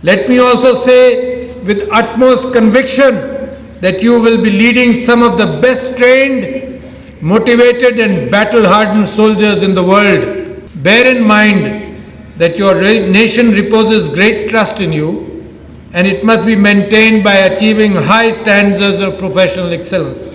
Let me also say with utmost conviction that you will be leading some of the best trained, motivated and battle-hardened soldiers in the world. Bear in mind that your nation reposes great trust in you, and it must be maintained by achieving high standards of professional excellence.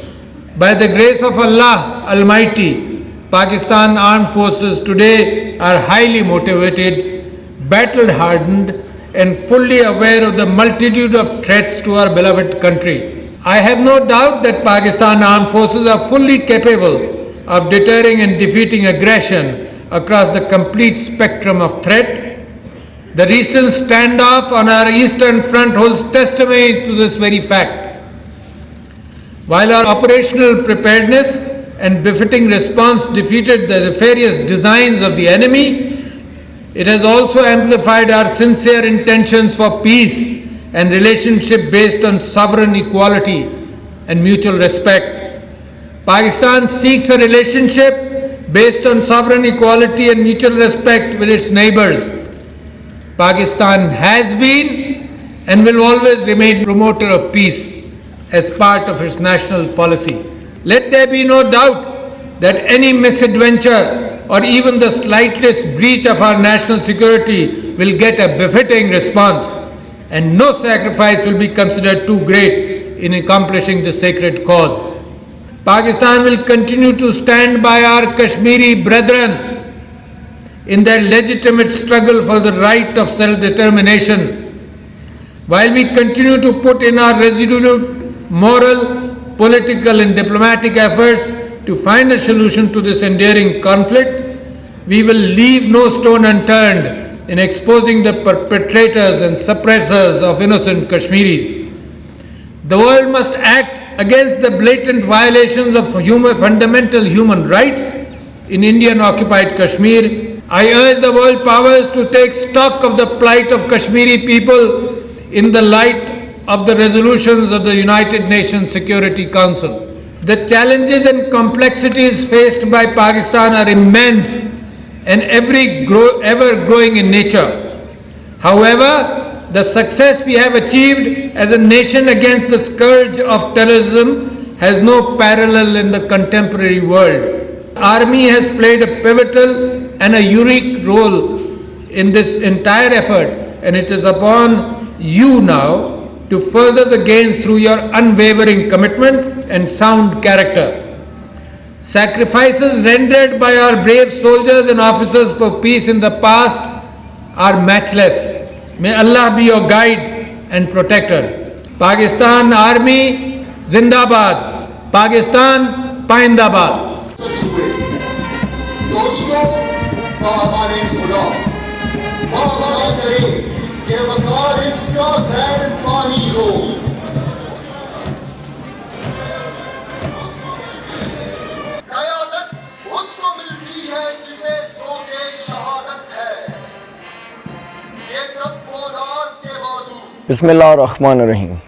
By the grace of Allah Almighty, Pakistan Armed Forces today are highly motivated, battle-hardened and fully aware of the multitude of threats to our beloved country. I have no doubt that Pakistan Armed Forces are fully capable of deterring and defeating aggression across the complete spectrum of threat. The recent standoff on our eastern front holds testimony to this very fact. While our operational preparedness and befitting response defeated the nefarious designs of the enemy, it has also amplified our sincere intentions for peace and relationship based on sovereign equality and mutual respect. Pakistan seeks a relationship based on sovereign equality and mutual respect with its neighbors. Pakistan has been and will always remain a promoter of peace as part of its national policy. Let there be no doubt that any misadventure or even the slightest breach of our national security will get a befitting response, and no sacrifice will be considered too great in accomplishing the sacred cause. Pakistan will continue to stand by our Kashmiri brethren in their legitimate struggle for the right of self-determination, while we continue to put in our resolute moral, political and diplomatic efforts to find a solution to this enduring conflict. We will leave no stone unturned in exposing the perpetrators and suppressors of innocent Kashmiris. The world must act against the blatant violations of fundamental human rights in Indian-occupied Kashmir. I urge the world powers to take stock of the plight of Kashmiri people in the light of the resolutions of the United Nations Security Council. The challenges and complexities faced by Pakistan are immense and ever growing in nature. However, the success we have achieved as a nation against the scourge of terrorism has no parallel in the contemporary world. The Army has played a pivotal and a unique role in this entire effort, and it is upon you now to further the gains through your unwavering commitment and sound character. Sacrifices rendered by our brave soldiers and officers for peace in the past are matchless. May Allah be your guide and protector. Pakistan Army Zindabad. Pakistan Paindabad. Bismillah ar-Rahman ar-Rahim.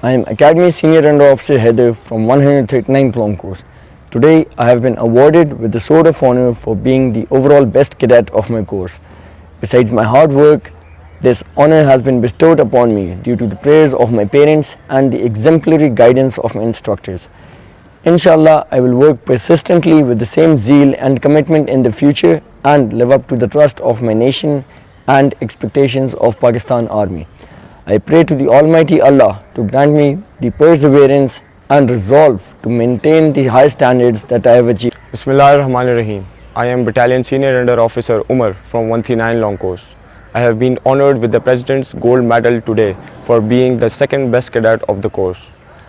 I am Academy Senior Under Officer Heather from 139th Long Course. Today I have been awarded with the Sword of Honor for being the overall best cadet of my course. Besides my hard work, this honor has been bestowed upon me due to the prayers of my parents and the exemplary guidance of my instructors. Inshallah, I will work persistently with the same zeal and commitment in the future and live up to the trust of my nation and expectations of Pakistan Army. I pray to the Almighty Allah to grant me the perseverance and resolve to maintain the high standards that I have achieved. Bismillah ar-Rahman ar-Rahim. I am Battalion Senior Under Officer Umar from 139 Long Course. I have been honored with the President's Gold Medal today for being the second best cadet of the course.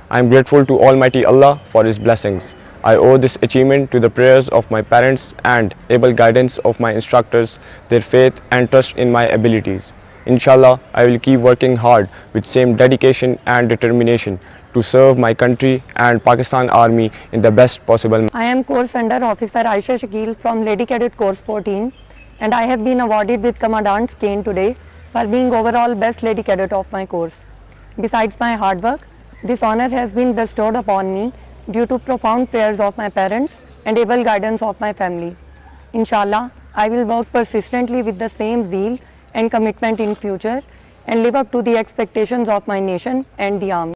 I am grateful to Almighty Allah for His blessings. I owe this achievement to the prayers of my parents and able guidance of my instructors, their faith and trust in my abilities. Inshallah, I will keep working hard with same dedication and determination to serve my country and Pakistan Army in the best possible manner. I am Course Under Officer Aisha Shakil from Lady Cadet Course 14, and I have been awarded with Commandant's Cane today for being overall best Lady Cadet of my course. Besides my hard work, this honor has been bestowed upon me due to profound prayers of my parents and able guidance of my family. Inshallah, I will work persistently with the same zeal and commitment in future, and live up to the expectations of my nation and the Army.